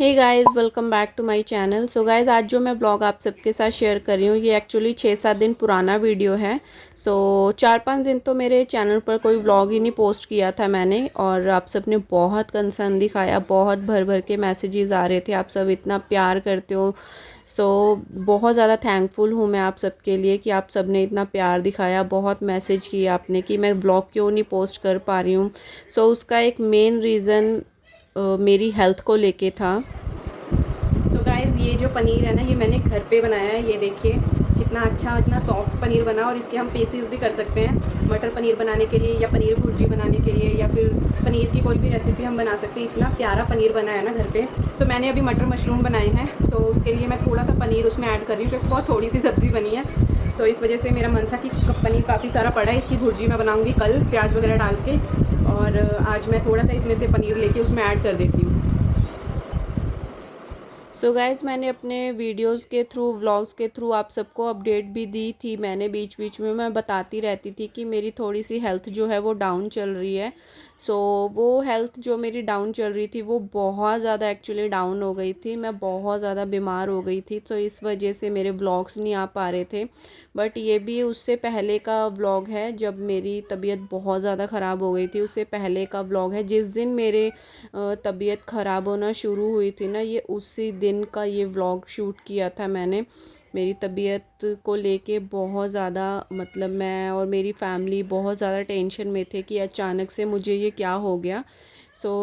Hey guys, welcome back to my channel. So guys, आज जो मैं ब्लॉग आप सबके साथ शेयर कर रही हूँ ये एक्चुअली 6-7 दिन पुराना वीडियो है। सो 4-5 दिन तो मेरे चैनल पर कोई व्लॉग ही नहीं पोस्ट किया था मैंने, और आप सब ने बहुत कंसर्न दिखाया, बहुत भर भर के मैसेजेस आ रहे थे, आप सब इतना प्यार करते हो। बहुत ज़्यादा थैंकफुल हूँ मैं आप सब के लिए कि आप सब ने इतना प्यार दिखाया, बहुत मैसेज किए आपने कि मैं ब्लॉग क्यों नहीं पोस्ट कर पा रही हूँ। उसका एक मेन रीज़न मेरी हेल्थ को लेके था। गाइज़, ये जो पनीर है ना, ये मैंने घर पे बनाया है। ये देखिए कितना अच्छा, इतना सॉफ्ट पनीर बना, और इसके हम पीसेस भी कर सकते हैं मटर पनीर बनाने के लिए, या पनीर भुर्जी बनाने के लिए, या फिर पनीर की कोई भी रेसिपी हम बना सकते हैं। इतना प्यारा पनीर बना है ना घर पे। तो मैंने अभी मटर मशरूम बनाए हैं, उसके लिए मैं थोड़ा सा पनीर उसमें ऐड कर रही हूँ क्योंकि बहुत थोड़ी सी सब्ज़ी बनी है। इस वजह से मेरा मन था कि पनीर काफ़ी सारा पड़ा है, इसकी भुर्जी मैं बनाऊँगी कल प्याज वगैरह डाल के, और आज मैं थोड़ा सा इसमें से पनीर लेके उसमें ऐड कर देती हूँ। गाइज़, मैंने अपने वीडियोस के थ्रू, व्लॉग्स के थ्रू आप सबको अपडेट भी दी थी। मैंने बीच बीच में मैं बताती रहती थी कि मेरी थोड़ी सी हेल्थ जो है वो डाउन चल रही है। वो हेल्थ जो मेरी डाउन चल रही थी वो बहुत ज़्यादा एक्चुअली डाउन हो गई थी। मैं बहुत ज़्यादा बीमार हो गई थी, तो इस वजह से मेरे व्लॉग्स नहीं आ पा रहे थे। बट ये भी उससे पहले का व्लॉग है, जब मेरी तबीयत बहुत ज़्यादा ख़राब हो गई थी, उससे पहले का व्लॉग है। जिस दिन मेरे तबीयत ख़राब होना शुरू हुई थी ना, ये उसी दिन का ये व्लॉग शूट किया था मैंने। मेरी तबीयत को लेके बहुत ज़्यादा, मतलब मैं और मेरी फैमिली बहुत ज़्यादा टेंशन में थे कि अचानक से मुझे ये क्या हो गया।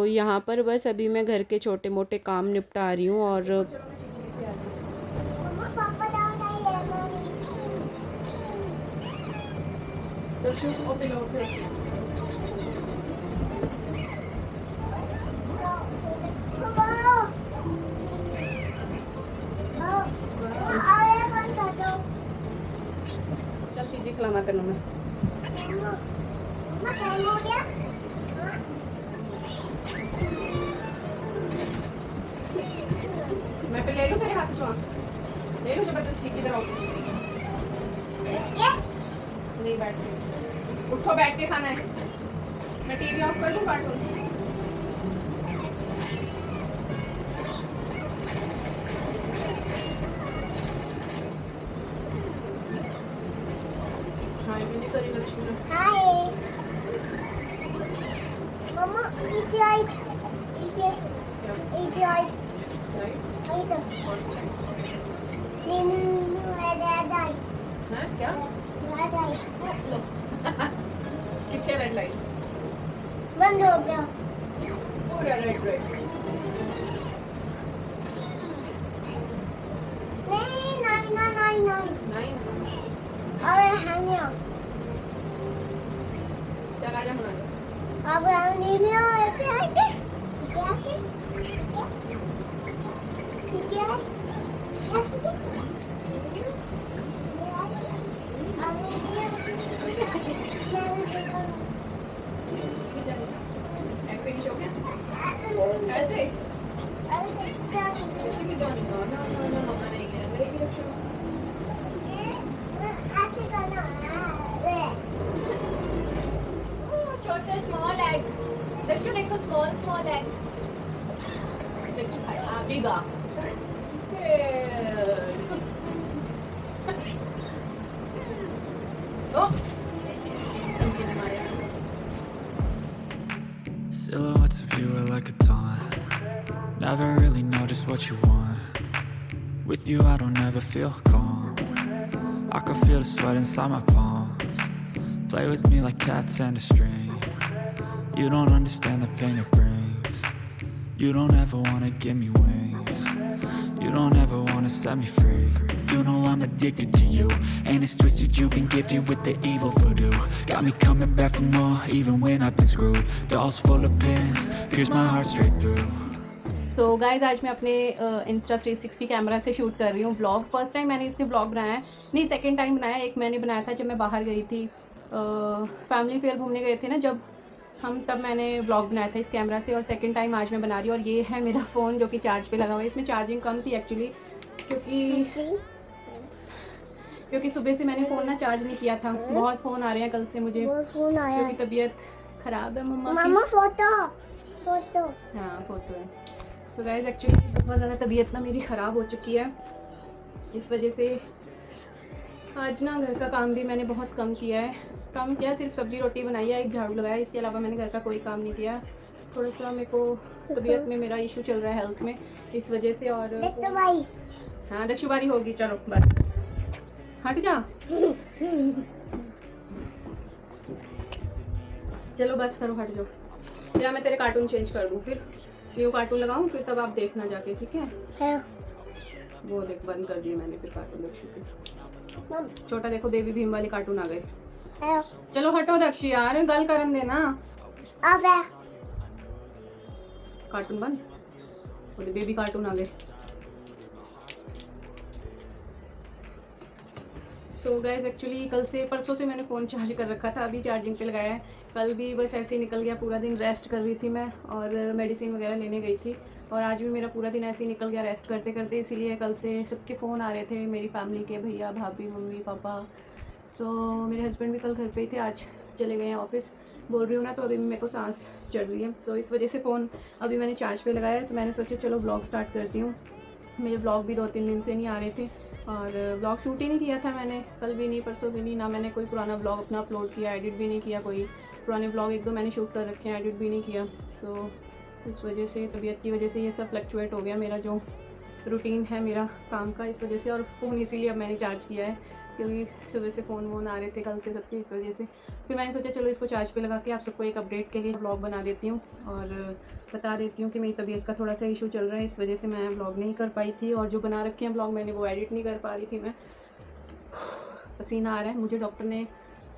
यहाँ पर बस अभी मैं घर के छोटे मोटे काम निपटा रही हूँ। और चल चीज़ें खिलाना तेनों मैं। मैं पे ले लूँ तेरे हाथ चुआ, ले लूँ जबरदस्ती, किधर आओ? नहीं, बैठ के उठो, बैठ के खाना है। मैं टीवी ऑफ कर दूँ, कार्टून? हाँ, मैंने करी लक्ष्मी। हाय मम्मा, नीचे आई, नीचे नीचे आई, आई तो नीनू रेड आई। हाँ क्या? रेड आई। लो कितने रेड लाइट? बंद हो गया पूरा रेड रेड। नहीं नहीं नहीं नहीं नहीं, अबे हनिया, चल आजा मुन्ना, अब हनिया ऐसे आके क्या के क्या फिनिश हो गया ऐसे ऐसे भी जाने का ना ना ना, मम्मा नहीं गिरा मेरे की रक्षा। ऐसे करना है छोटा स्मॉल एग, लक्ष्य देखो, स्मॉल स्मॉल एग, लक्ष्य आबीगा। Silhouettes of you are like a taunt. Never really know just what you want. With you I don't ever feel calm. I can feel the sweat inside my palms. Play with me like cats and a string. You don't understand the pain it brings. You don't ever wanna give me wings. You don't ever wanna set me free. You know I'm addicted to you, and it's twisted, you've been gifted with the evil voodoo. Got me coming back for more, even when I've been screwed. Dolls full of pins, pierce my heart straight through. Guys, आज मैं अपने Insta 360 camera से shoot कर रही हूँ vlog. First time मैंने इससे vlog बनाया है, नहीं सेकंड टाइम बनाया। एक मैंने बनाया था जब मैं बाहर गई थी, फैमिली फेयर घूमने गए थे ना जब हम, तब मैंने व्लॉग बनाया था इस कैमरा से। और सेकंड टाइम आज मैं बना रही हूँ। और ये है मेरा फ़ोन जो कि चार्ज पे लगा हुआ है। इसमें चार्जिंग कम थी एक्चुअली, क्योंकि सुबह से मैंने फ़ोन ना चार्ज नहीं किया था। बहुत फ़ोन आ रहे हैं कल से मुझे, क्योंकि तबीयत ख़राब है मम्मा की। फोटो फोटो हाँ, फ़ोटो है। सो गाइस एक्चुअली बहुत ज़्यादा तबीयत ना मेरी ख़राब हो चुकी है, इस वजह से आज ना घर का काम भी मैंने बहुत कम किया है। कम किया, सिर्फ सब्ज़ी रोटी बनाई है, एक झाड़ू लगाया, इसके अलावा मैंने घर का कोई काम नहीं किया। थोड़ा सा मेरे को तबीयत में मेरा इशू चल रहा है हेल्थ में, इस वजह से। और हाँ दक्षुबारी होगी, चलो बस हट जा। चलो बस करो, हट जाओ। या मैं तेरे कार्टून चेंज कर दूँ, फिर न्यू कार्टून लगाऊँ, फिर तब आप देखना जाके, ठीक है? वो देख बंद कर दिए मैंने फिर कार्टून दक्षु के। छोटा देखो बेबी भीम वाले कार्टून आ गए। चलो हटो दक्षु यार, गल करन देना। कार्टून बंद, वो बेबी कार्टून आ गए। सो गाइज एक्चुअली कल से परसों से मैंने फ़ोन चार्ज कर रखा था, अभी चार्जिंग पे लगाया है। कल भी बस ऐसे ही निकल गया, पूरा दिन रेस्ट कर रही थी मैं और मेडिसिन वगैरह लेने गई थी। और आज भी मेरा पूरा दिन ऐसे ही निकल गया रेस्ट करते करते, इसीलिए कल से सबके फ़ोन आ रहे थे, मेरी फैमिली के, भैया भाभी मम्मी पापा। तो मेरे हस्बैंड भी कल घर पे ही थे, आज चले गए हैं ऑफिस। बोल रही हूँ ना, तो अभी मेरे को सांस चढ़ रही है, तो इस वजह से फ़ोन अभी मैंने चार्ज पे लगाया है। तो मैंने सोचा चलो ब्लॉग स्टार्ट करती हूँ। मेरे ब्लॉग भी 2-3 दिन से नहीं आ रहे थे और ब्लॉग शूट ही नहीं किया था मैंने, कल भी नहीं परसों भी नहीं, ना मैंने कोई पुराना ब्लॉग अपना अपलोड किया, एडिट भी नहीं किया। कोई पुराने ब्लॉग 1-2 मैंने शूट कर रखे हैं, एडिट भी नहीं किया। तो इस वजह से, तबीयत की वजह से ये सब फ्लक्चुएट हो गया मेरा जो रूटीन है मेरा काम का, इस वजह से। और फ़ोन इसीलिए अब मैंने चार्ज किया है, क्योंकि सुबह से फ़ोन वोन आ रहे थे कल से सबके, इस वजह से। फिर मैंने सोचा चलो इसको चार्ज पे लगा के आप सबको एक अपडेट के लिए ब्लॉग बना देती हूँ और बता देती हूँ कि मेरी तबीयत का थोड़ा सा इशू चल रहा है, इस वजह से मैं ब्लॉग नहीं कर पाई थी। और जो बना रखे हैं ब्लॉग मैंने, वो एडिट नहीं कर पा रही थी मैं। पसीना आ रहा है मुझे, डॉक्टर ने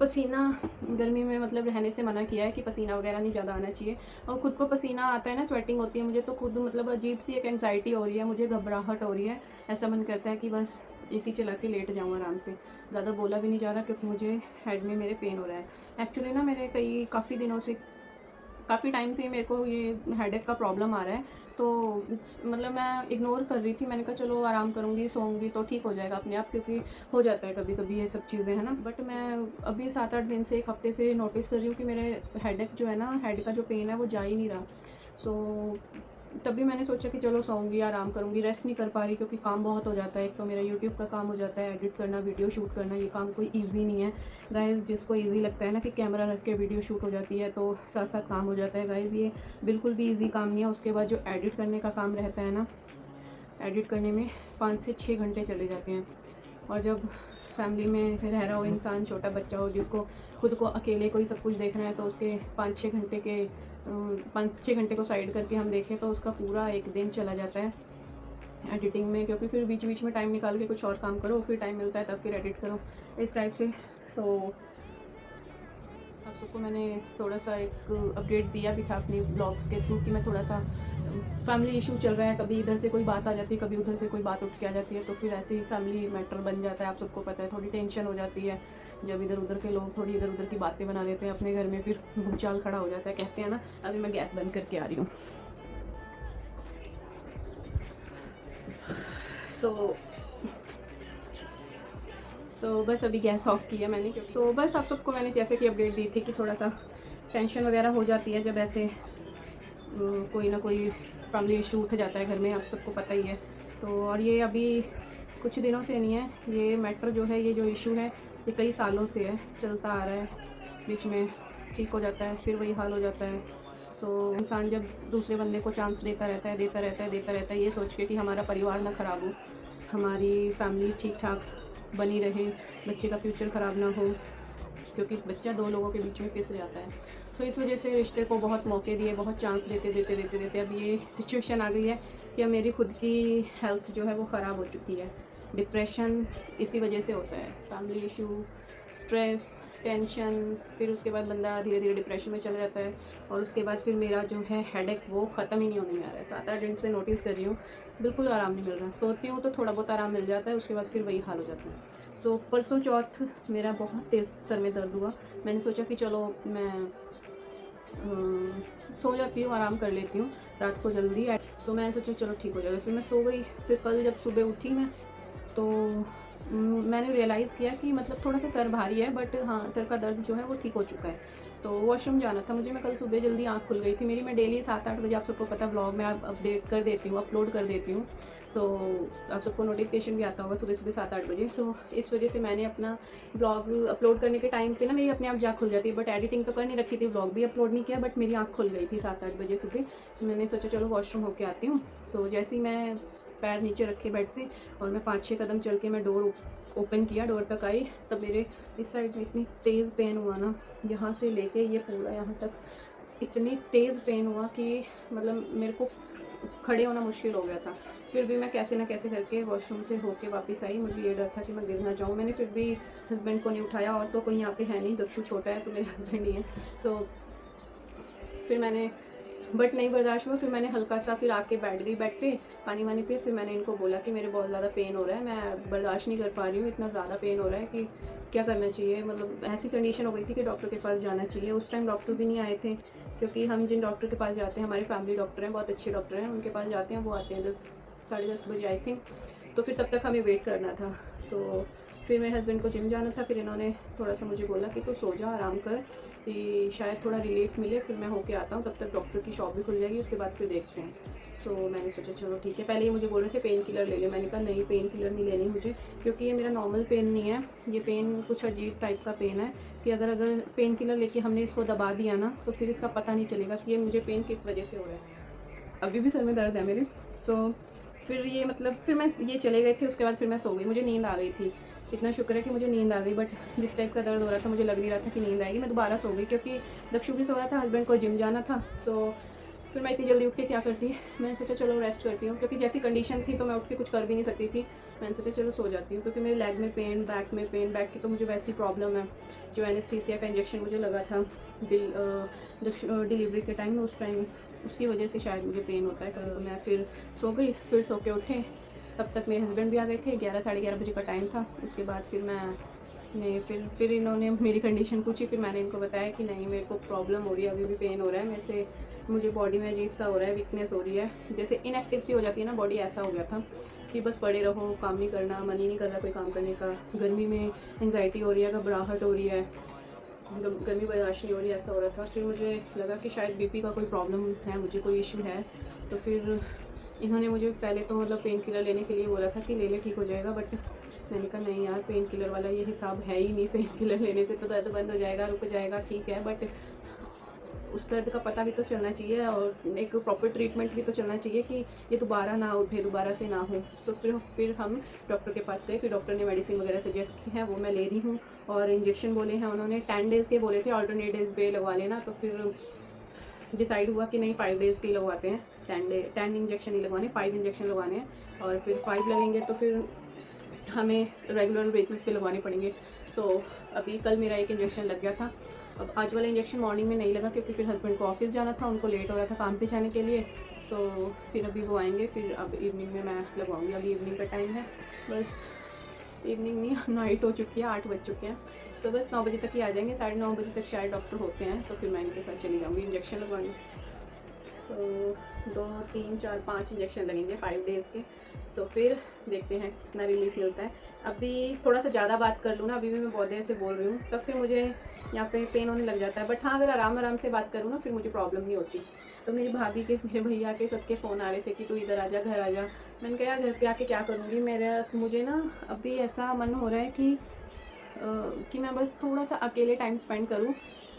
पसीना गर्मी में मतलब रहने से मना किया है कि पसीना वगैरह नहीं ज़्यादा आना चाहिए। और ख़ुद को पसीना आता है ना, स्वेटिंग होती है मुझे, तो खुद मतलब अजीब सी एक एंग्जाइटी हो रही है मुझे, घबराहट हो रही है। ऐसा मन करता है कि बस एसी चला के लेट जाऊँ आराम से। ज़्यादा बोला भी नहीं जा रहा क्योंकि मुझे हेड में मेरे पेन हो रहा है। एक्चुअली ना मेरे काफ़ी दिनों से, काफ़ी टाइम से मेरे को ये हेडेक का प्रॉब्लम आ रहा है, तो मतलब मैं इग्नोर कर रही थी। मैंने कहा चलो आराम करूँगी, सोऊंगी तो ठीक हो जाएगा अपने आप, क्योंकि हो जाता है कभी कभी ये सब चीज़ें, है ना। बट मैं अभी 7-8 दिन से, 1 हफ्ते से नोटिस कर रही हूँ कि मेरे हेडेक जो है ना, हेड का जो पेन है वो जा ही नहीं रहा। तो तभी मैंने सोचा कि चलो सोऊंगी, आराम करूँगी, रेस्ट नहीं कर पा रही क्योंकि काम बहुत हो जाता है। एक तो मेरा यूट्यूब का काम हो जाता है, एडिट करना, वीडियो शूट करना, ये काम कोई ईजी नहीं है गाइज़। जिसको ईजी लगता है ना कि कैमरा रख के वीडियो शूट हो जाती है, तो साथ साथ काम हो जाता है गाइज़, ये बिल्कुल भी ईजी काम नहीं है। उसके बाद जो एडिट करने का काम रहता है ना, एडिट करने में 5 से 6 घंटे चले जाते हैं। और जब फैमिली में रह रहा हो इंसान, छोटा बच्चा हो जिसको खुद को अकेले को ही सब कुछ देखना है, तो उसके 5-6 घंटे के 5-6 घंटे को साइड करके हम देखें तो उसका पूरा एक दिन चला जाता है एडिटिंग में। क्योंकि फिर बीच बीच में टाइम निकाल के कुछ और काम करो, फिर टाइम मिलता है तब फिर एडिट करो, इस टाइप से। तो आप सबको मैंने थोड़ा सा एक अपडेट दिया भी था अपनी ब्लॉग्स के थ्रू कि मैं थोड़ा सा फैमिली इशू चल रहा है, कभी इधर से कोई बात आ जाती है, कभी उधर से कोई बात उठ के आ जाती है, तो फिर ऐसे ही फैमिली मैटर बन जाता है। आप सबको पता है, थोड़ी टेंशन हो जाती है जब इधर उधर के लोग थोड़ी इधर उधर की बातें बना देते हैं अपने घर में, फिर भूचाल खड़ा हो जाता है, कहते हैं ना। अभी मैं गैस बंद करके आ रही हूँ। सो बस अभी गैस ऑफ किया मैंने, क्योंकि सो बस आप सबको मैंने जैसे कि अपडेट दी थी कि थोड़ा सा टेंशन वगैरह हो जाती है जब ऐसे कोई ना कोई फैमिली इशू उठ जाता है घर में, आप सबको पता ही है। तो और ये अभी कुछ दिनों से नहीं है, ये मैटर जो है, ये जो इशू है, ये कई सालों से है, चलता आ रहा है। बीच में ठीक हो जाता है, फिर वही हाल हो जाता है। सो इंसान जब दूसरे बंदे को चांस देता रहता है ये सोच के कि हमारा परिवार ना ख़राब हो, हमारी फैमिली ठीक ठाक बनी रहे, बच्चे का फ्यूचर ख़राब ना हो, क्योंकि बच्चा 2 लोगों के बीच में पिस जाता है। सो इस वजह से रिश्ते को बहुत मौके दिए, बहुत चांस देते अब ये सिचुएशन आ गई है कि अब मेरी खुद की हेल्थ जो है वो ख़राब हो चुकी है। डिप्रेशन इसी वजह से होता है, फैमिली इशू, स्ट्रेस, टेंशन, फिर उसके बाद बंदा धीरे धीरे डिप्रेशन में चला जाता है। और उसके बाद फिर मेरा जो है हेडेक वो ख़त्म ही नहीं होने में आ रहा है। 7-8 दिन से नोटिस कर रही हूँ, बिल्कुल आराम नहीं मिल रहा। सोती हूँ तो थोड़ा बहुत आराम मिल जाता है, उसके बाद फिर वही हाल हो जाता है। सो परसों चौथ मेरा बहुत तेज़ सर में दर्द हुआ, मैंने सोचा कि चलो मैं सो जाती हूँ, आराम कर लेती हूँ रात को जल्दी। सो मैंने सोचा चलो ठीक हो जाएगा, फिर मैं सो गई। फिर कल जब सुबह उठी मैं, तो मैंने रियलाइज़ किया कि मतलब थोड़ा सा सर भारी है, बट हाँ सर का दर्द जो है वो ठीक हो चुका है। तो वॉशरूम जाना था मुझे। मैं कल सुबह जल्दी आँख खुल गई थी मेरी। मैं डेली 7-8 बजे, आप सबको पता, व्लॉग में आप अपडेट कर देती हूँ, अपलोड कर देती हूँ। सो आप सबको नोटिफिकेशन भी आता होगा सुबह सुबह 7-8 बजे। सो इस वजह से मैंने अपना व्लॉग अपलोड करने के टाइम पे ना मेरी अपने आप जाँख खुल जाती है, बट एडिटिंग तो कर नहीं रखी थी, व्लॉग भी अपलोड नहीं किया, बट मेरी आँख खुल गई थी 7-8 बजे सुबह। सो मैंने सोचा चलो वॉशरूम होके आती हूँ। सो जैसे ही मैं पैर नीचे रखे बेड से और मैं 5-6 कदम चल के मैं डोर ओपन किया, डोर तक आई, तब मेरे इस साइड में इतनी तेज़ पेन हुआ ना, यहाँ से लेके ये पूरा यहाँ तक इतनी तेज़ पेन हुआ कि मतलब मेरे को खड़े होना मुश्किल हो गया था। फिर भी मैं कैसे ना कैसे करके वॉशरूम से होके वापस आई। मुझे ये डर था कि मैं गिर ना जाऊँ। मैंने फिर भी हस्बैंड को नहीं उठाया, और तो कोई यहाँ पे है नहीं, दक्षु छोटा है तो मेरे हस्बैंड ही हैं। तो फिर मैंने, बट नहीं बर्दाश्त हुआ। फिर मैंने हल्का सा फिर आके बैठ गई बेड पे, पानी वानी पे। फिर मैंने इनको बोला कि मेरे बहुत ज़्यादा पेन हो रहा है, मैं बर्दाश्त नहीं कर पा रही हूँ, इतना ज़्यादा पेन हो रहा है कि क्या करना चाहिए। मतलब ऐसी कंडीशन हो गई थी कि डॉक्टर के पास जाना चाहिए। उस टाइम डॉक्टर भी नहीं आए थे, क्योंकि हम जिन डॉक्टर के पास जाते हैं, हमारे फैमिली डॉक्टर हैं, बहुत अच्छे डॉक्टर हैं, उनके पास जाते हैं, वो आते हैं 10-10:30 बजे आई थिंक। तो फिर तब तक हमें वेट करना था। तो फिर मेरे हस्बैंड को जिम जाना था। फिर इन्होंने थोड़ा सा मुझे बोला कि तू सो जा, आराम कर, कि शायद थोड़ा रिलीफ मिले, फिर मैं होके आता हूँ, तब तक डॉक्टर की शॉप भी खुल जाएगी, उसके बाद फिर देखते हैं। सो मैंने सोचा चलो ठीक है। पहले ये मुझे बोल रहे थे पेन किलर ले ले, मैंने कहा नहीं, पेन किलर नहीं लेनी मुझे, क्योंकि ये मेरा नॉर्मल पेन नहीं है, ये पेन कुछ अजीब टाइप का पेन है कि अगर पेन किलर लेके हमने इसको दबा दिया ना, तो फिर इसका पता नहीं चलेगा कि ये मुझे पेन किस वजह से हो रहा है। अभी भी सर में दर्द है मेरे। तो फिर ये मतलब फिर मैं ये चले गए थे, उसके बाद फिर मैं सो गई। मुझे नींद आ गई थी, इतना शुक्र है कि मुझे नींद आ गई, बट जिस टाइप का दर्द हो रहा था मुझे लग नहीं रहा था कि नींद आएगी। मैं दोबारा सो गई, क्योंकि दक्षु भी सो रहा था, हस्बैंड को जिम जाना था। सो फिर मैं इतनी जल्दी उठ के क्या करती, मैंने सोचा चलो रेस्ट करती हूँ, क्योंकि जैसी कंडीशन थी तो मैं उठ के कुछ कर भी नहीं सकती थी। मैंने सोचा चलो सो जाती हूँ, क्योंकि मेरे लेग में पेन, बैक में पेन, बैक की तो मुझे वैसी प्रॉब्लम है। जो एनेस्थीसिया का इंजेक्शन मुझे लगा था डिलीवरी के टाइम, उस टाइम उसकी वजह से शायद मुझे पेन होता है। तो मैं फिर सो गई, फिर सो के उठे, तब तक मेरे हस्बैंड भी आ गए थे। 11-11:30 बजे का टाइम था। उसके बाद फिर फिर इन्होंने मेरी कंडीशन पूछी। फिर मैंने इनको बताया कि नहीं, मेरे को प्रॉब्लम हो रही है, अभी भी पेन हो रहा है, मेरे से मुझे बॉडी में अजीब सा हो रहा है, वीकनेस हो रही है, जैसे इनएक्टिव सी हो जाती है ना बॉडी, ऐसा हो गया था कि बस पड़े रहो, काम नहीं करना, मन ही नहीं कर रहा कोई काम करने का। गर्मी में एंग्जाइटी हो रही है, घबराहट हो रही है, गर्मी बर्दाश्त नहीं हो रही, ऐसा हो रहा था। फिर मुझे लगा कि शायद बीपी का कोई प्रॉब्लम है, मुझे कोई इशू है। तो फिर इन्होंने मुझे पहले तो मतलब पेन किलर लेने के लिए बोला था कि ले ले, ठीक हो जाएगा, बट मैंने कहा नहीं यार, पेन किलर वाला ये हिसाब है ही नहीं। पेन किलर लेने से तो दर्द बंद हो जाएगा, रुक जाएगा, ठीक है, बट उस दर्द का पता भी तो चलना चाहिए, और एक प्रॉपर ट्रीटमेंट भी तो चलना चाहिए कि ये दोबारा ना उठे, दोबारा से ना हो। तो फिर हम डॉक्टर के पास गए। फिर डॉक्टर ने मेडिसिन वगैरह सजेस्ट की है, वो मैं ले रही हूँ। और इंजेक्शन बोले हैं उन्होंने, 10 डेज़ के बोले थे, ऑल्टरनेट डेज़ पे लगवा लेना। तो फिर डिसाइड हुआ कि नहीं, 5 डेज़ के लगवाते हैं। 10 इंजेक्शन नहीं लगवाने, 5 इंजेक्शन लगवाने हैं, और फिर 5 लगेंगे तो फिर हमें रेगुलर बेसिस पे लगवाने पड़ेंगे। तो अभी कल मेरा एक इंजेक्शन लग गया था। अब आज वाला इंजेक्शन मॉर्निंग में नहीं लगा, क्योंकि फिर हस्बैंड को ऑफिस जाना था, उनको लेट हो रहा था काम पे जाने के लिए। सो फिर अभी वो आएंगे, फिर अब इवनिंग में मैं लगवाऊंगी। अभी इवनिंग का टाइम है, बस इवनिंग नहीं, नाइट हो चुकी है, 8 बज चुके हैं। तो बस 9 बजे तक ही आ जाएंगे, 9:30 बजे तक शायद डॉक्टर होते हैं। तो फिर मैं इनके साथ चली जाऊँगी इंजेक्शन लगवाने। तो 2, 3, 4, 5 इंजेक्शन लगेंगे 5 डेज़ के। सो फिर देखते हैं कितना रिलीफ मिलता है। अभी थोड़ा सा ज़्यादा बात कर लूँ ना, अभी भी मैं बहुत देर से बोल रही हूँ, तब फिर मुझे यहाँ पे पेन होने लग जाता है। बट हाँ, अगर आराम से बात करूँ ना, फिर मुझे प्रॉब्लम नहीं होती। तो मेरी भाभी के, मेरे भैया के, सबके फ़ोन आ रहे थे कि तू इधर आ जा, घर आ जा। मैंने कहा यार, घर पे आके क्या करूँगी, मुझे ना अभी ऐसा मन हो रहा है कि मैं बस थोड़ा सा अकेले टाइम स्पेंड करूँ,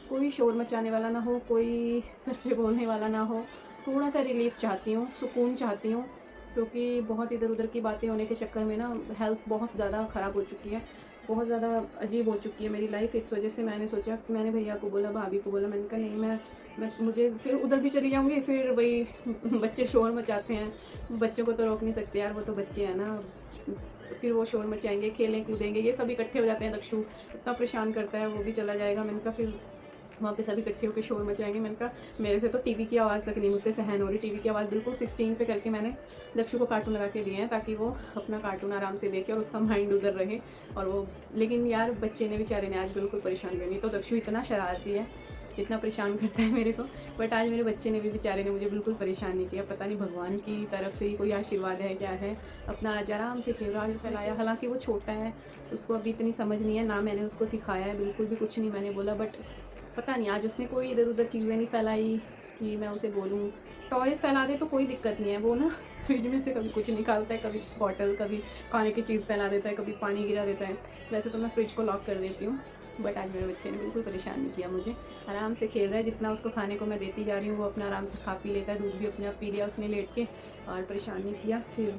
कोई शोर मचाने वाला ना हो, कोई सर पे बोलने वाला ना हो। थोड़ा सा रिलीफ चाहती हूँ, सुकून चाहती हूँ, क्योंकि बहुत इधर उधर की बातें होने के चक्कर में ना हेल्थ बहुत ज़्यादा ख़राब हो चुकी है, बहुत ज़्यादा अजीब हो चुकी है मेरी लाइफ। इस वजह से मैंने सोचा, मैंने भैया को बोला, भाभी को बोला, मैंने कहा नहीं, मुझे फिर उधर भी चली जाऊँगी, फिर वही बच्चे शोर मचाते हैं, बच्चों को तो रोक नहीं सकते यार, वो तो बच्चे हैं ना, फिर वो शोर मचाएंगे, खेलें कूदेंगे, ये सब इकट्ठे हो जाते हैं। दक्षु इतना परेशान करता है, वो भी चला जाएगा। मैंने कहा फिर वहाँ पे सभी इकट्ठे होकर शोर मचाएंगे। मैंने कहा मेरे से तो टीवी की आवाज़ तक नहीं मुझसे सहन हो रही। टीवी की आवाज़ बिल्कुल 16 पे करके मैंने दक्षु को कार्टून लगा के दिए हैं, ताकि वो अपना कार्टून आराम से देखे और उसका माइंड उधर रहे। और वो, लेकिन यार बच्चे ने, बेचारे ने आज बिल्कुल परेशान कर दी। तो दक्षु इतना शरारती है, इतना परेशान करता है मेरे को, बट आज मेरे बच्चे ने भी, बेचारे ने मुझे बिल्कुल परेशान नहीं किया। पता नहीं भगवान की तरफ से ही कोई आशीर्वाद है क्या है। अपना आज आराम से खेल रहा है, चलाया। हालांकि वो छोटा है, उसको अभी इतनी समझ नहीं है, ना मैंने उसको सिखाया है, बिल्कुल भी कुछ नहीं मैंने बोला, बट पता नहीं आज उसने कोई इधर उधर चीज़ें नहीं फैलाई कि मैं उसे बोलूँ। टॉयज़ फैला दे तो कोई दिक्कत नहीं है, वो ना फ्रिज में से कभी कुछ निकालता है, कभी बॉटल, कभी खाने की चीज़ फैला देता है, कभी पानी गिरा देता है। वैसे तो मैं फ्रिज को लॉक कर देती हूँ, बट आज मेरे बच्चे ने बिल्कुल परेशान नहीं किया मुझे। आराम से खेल रहा है, जितना उसको खाने को मैं देती जा रही हूँ वो अपना आराम से खा पी लेता है। दूध भी अपने आप पी लिया उसने लेट के, और परेशान नहीं किया। फिर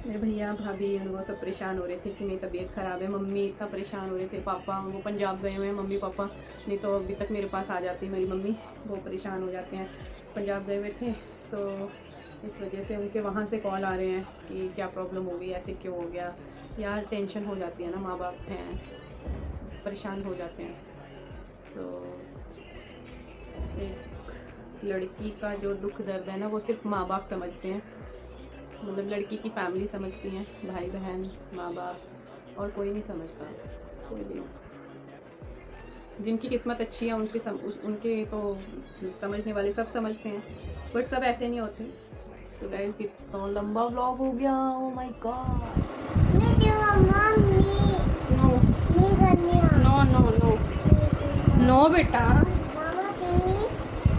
मेरे भैया भाभी वो सब परेशान हो रहे थे कि मेरी तबीयत ख़राब है, मम्मी इतना परेशान हो रहे थे, पापा वो पंजाब गए हुए हैं मम्मी पापा, नहीं तो अभी तक मेरे पास आ जाती मेरी मम्मी, वो परेशान हो जाते हैं, पंजाब गए हुए थे। सो इस वजह से उनके वहाँ से कॉल आ रहे हैं कि क्या प्रॉब्लम हो गई, ऐसे क्यों हो गया। यार टेंशन हो जाती है ना, माँ बाप हैं, परेशान हो जाते हैं। सो एक लड़की का जो दुख दर्द है ना वो सिर्फ माँ बाप समझते हैं, मतलब लड़की की फैमिली समझती हैं, भाई बहन माँ बाप, और कोई नहीं समझता, कोई भी। जिनकी किस्मत अच्छी है उनके तो समझने वाले सब समझते हैं, बट सब ऐसे नहीं होते। सो गाइस कितना लंबा व्लॉग हो गया, oh my god. No no no no no बेटा,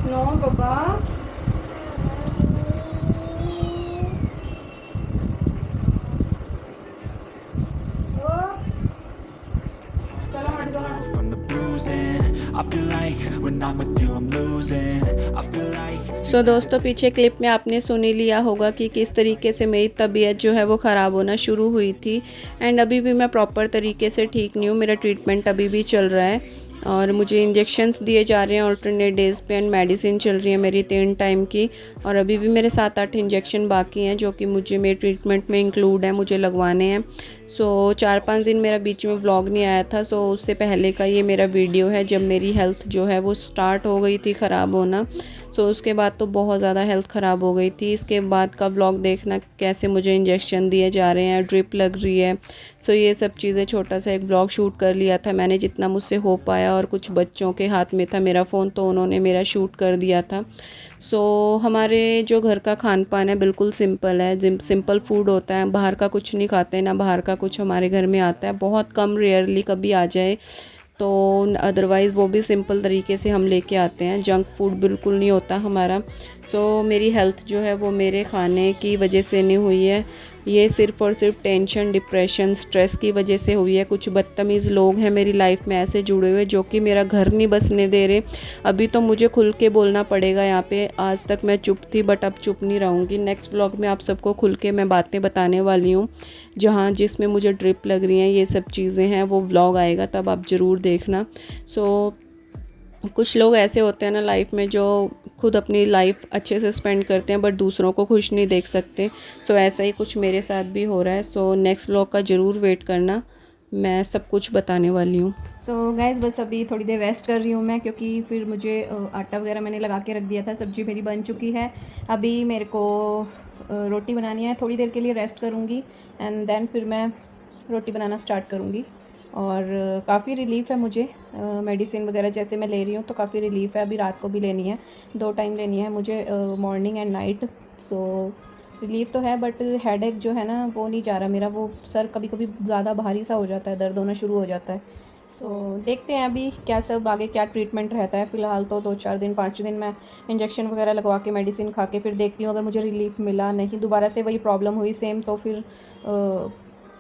नो बाबा। चलो हट जाओ। from the bruising. I feel like when I'm with you I'm losing. I feel like सो दोस्तों पीछे क्लिप में आपने सुन ही लिया होगा कि किस तरीके से मेरी तबीयत जो है वो ख़राब होना शुरू हुई थी, एंड अभी भी मैं प्रॉपर तरीके से ठीक नहीं हूँ। मेरा ट्रीटमेंट अभी भी चल रहा है और मुझे इंजेक्शन्स दिए जा रहे हैं अल्टरनेट डेज़ पे, एंड मेडिसिन चल रही है मेरी 3 टाइम की, और अभी भी मेरे 7-8 इंजेक्शन बाकी हैं जो कि मुझे मेरे ट्रीटमेंट में इंक्लूड है, मुझे लगवाने हैं। सो 4-5 दिन मेरा बीच में व्लॉग नहीं आया था, सो उससे पहले का ये मेरा वीडियो है जब मेरी हेल्थ जो है वो स्टार्ट हो गई थी ख़राब होना। सो उसके बाद तो बहुत ज़्यादा हेल्थ ख़राब हो गई थी। इसके बाद का व्लॉग देखना कैसे मुझे इंजेक्शन दिए जा रहे हैं, ड्रिप लग रही है। सो ये सब चीज़ें छोटा सा एक व्लॉग शूट कर लिया था मैंने जितना मुझसे हो पाया, और कुछ बच्चों के हाथ में था मेरा फ़ोन तो उन्होंने मेरा शूट कर दिया था। सो हमारे जो घर का खान पान है बिल्कुल सिंपल है, सिंपल फूड होता है, बाहर का कुछ नहीं खाते, ना बाहर का कुछ हमारे घर में आता है, बहुत कम रेयरली कभी आ जाए तो, अदरवाइज़ वो भी सिंपल तरीके से हम लेके आते हैं। जंक फूड बिल्कुल नहीं होता हमारा। सो मेरी हेल्थ जो है वो मेरे खाने की वजह से नहीं हुई है, ये सिर्फ़ और सिर्फ टेंशन, डिप्रेशन, स्ट्रेस की वजह से हुई है। कुछ बदतमीज़ लोग हैं मेरी लाइफ में ऐसे जुड़े हुए जो कि मेरा घर नहीं बसने दे रहे। अभी तो मुझे खुल के बोलना पड़ेगा यहाँ पे, आज तक मैं चुप थी बट अब चुप नहीं रहूँगी। नेक्स्ट व्लॉग में आप सबको खुल के मैं बातें बताने वाली हूँ, जिसमें मुझे ड्रिप लग रही हैं, ये सब चीज़ें हैं, वो व्लॉग आएगा तब आप ज़रूर देखना। सो कुछ लोग ऐसे होते हैं ना लाइफ में जो खुद अपनी लाइफ अच्छे से स्पेंड करते हैं बट दूसरों को खुश नहीं देख सकते। सो ऐसा ही कुछ मेरे साथ भी हो रहा है। सो नेक्स्ट व्लॉग का ज़रूर वेट करना, मैं सब कुछ बताने वाली हूँ। सो गाइज़ बस अभी थोड़ी देर रेस्ट कर रही हूँ मैं, क्योंकि फिर मुझे आटा वगैरह मैंने लगा के रख दिया था, सब्ज़ी मेरी बन चुकी है। अभी मेरे को रोटी बनानी है, थोड़ी देर के लिए रेस्ट करूँगी एंड देन फिर मैं रोटी बनाना स्टार्ट करूँगी। और काफ़ी रिलीफ़ है मुझे, मेडिसिन वगैरह जैसे मैं ले रही हूँ तो काफ़ी रिलीफ़ है। अभी रात को भी लेनी है, 2 टाइम लेनी है मुझे, morning and night. So relief तो है बट हेडेक जो है ना वो नहीं जा रहा मेरा, वो सर कभी कभी ज़्यादा भारी सा हो जाता है, दर्द होना शुरू हो जाता है। सो देखते हैं अभी क्या सब आगे क्या ट्रीटमेंट रहता है। फ़िलहाल तो 2-4 दिन 5 दिन मैं इंजेक्शन वगैरह लगवा के मेडिसिन खा के फिर देखती हूँ, अगर मुझे रिलीफ़ मिला, नहीं दोबारा से वही प्रॉब्लम हुई सेम तो फिर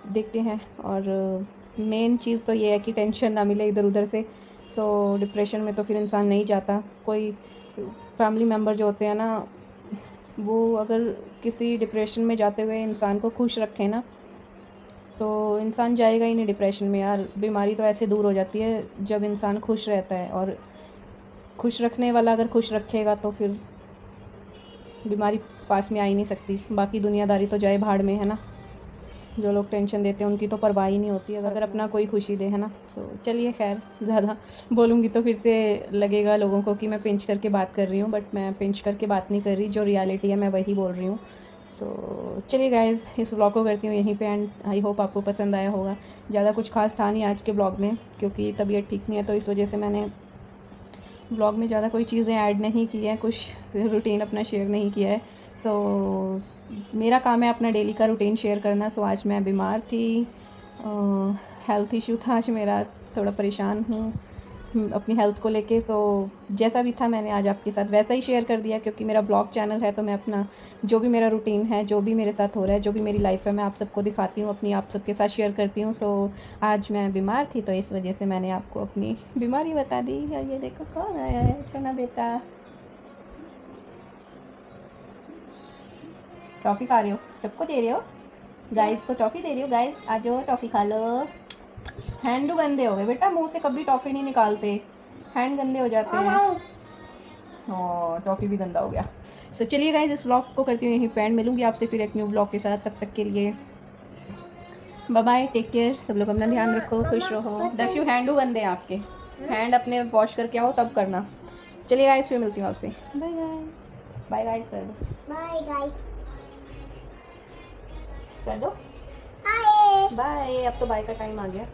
देखते हैं। और मेन चीज़ तो ये है कि टेंशन ना मिले इधर उधर से। सो डिप्रेशन में तो फिर इंसान नहीं जाता। कोई फैमिली मेम्बर जो होते हैं ना, वो अगर किसी डिप्रेशन में जाते हुए इंसान को खुश रखें ना तो इंसान जाएगा ही नहीं डिप्रेशन में यार। बीमारी तो ऐसे दूर हो जाती है जब इंसान खुश रहता है, और खुश रखने वाला अगर खुश रखेगा तो फिर बीमारी पास में आ ही नहीं सकती। बाकी दुनियादारी तो जाए भाड़ में, है ना। जो लोग टेंशन देते हैं उनकी तो परवाह ही नहीं होती अगर अपना कोई खुशी दे, है ना। सो चलिए खैर, ज़्यादा बोलूँगी तो फिर से लगेगा लोगों को कि मैं पिंच करके बात कर रही हूँ, बट मैं पिंच करके बात नहीं कर रही, जो रियलिटी है मैं वही बोल रही हूँ। सो चलिए गाइज़, इस व्लॉग को करती हूँ यहीं पे एंड आई होप आपको पसंद आया होगा। ज़्यादा कुछ खास था नहीं आज के ब्लॉग में, क्योंकि तबीयत ठीक नहीं है तो इस वजह से मैंने ब्लॉग में ज़्यादा कोई चीज़ें ऐड नहीं की है, कुछ रूटीन अपना शेयर नहीं किया है। सो मेरा काम है अपना डेली का रूटीन शेयर करना। सो आज मैं बीमार थी, हेल्थ इशू था आज मेरा, थोड़ा परेशान हूँ, अपनी हेल्थ को लेके। सो जैसा भी था मैंने आज आपके साथ वैसा ही शेयर कर दिया, क्योंकि मेरा ब्लॉग चैनल है तो मैं अपना जो भी मेरा रूटीन है, जो भी मेरे साथ हो रहा है, जो भी मेरी लाइफ है, मैं आप सबको दिखाती हूँ, अपनी आप सबके साथ शेयर करती हूँ। सो आज मैं बीमार थी तो इस वजह से मैंने आपको अपनी बीमारी बता दी। और ये देखो कौन आया है, छोना बेटा। टॉफ़ी खा रहे हो, सबको दे रहे हो, गाइस को टॉफ़ी दे रही हो। गाइस आ जाओ टॉफ़ी खा लो। हैंड गंदे हो गए बेटा, मुंह से कभी टॉफ़ी नहीं निकालते, हैंड गंदे हो जाते हैं। और टॉफ़ी भी गंदा हो गया। सो चलिए गाइस, इस व्लॉग को करती हूँ यहीं पे एंड। मिलूंगी आपसे फिर एक न्यू व्लॉग के साथ, तब तक के लिए बाय बाय, टेक केयर। सब लोग अपना ध्यान रखो, खुश रहो। दक्षु हैंड गंदे हैं आपके, हैंड अपने वॉश करके आओ तब करना। चलिए गाइस, फिर मिलती हूँ आपसे। बाय गाइस, बाय गाइस कर दो, बाय गाइस, कर दो हाय। बाय। अब तो बाय का टाइम आ गया।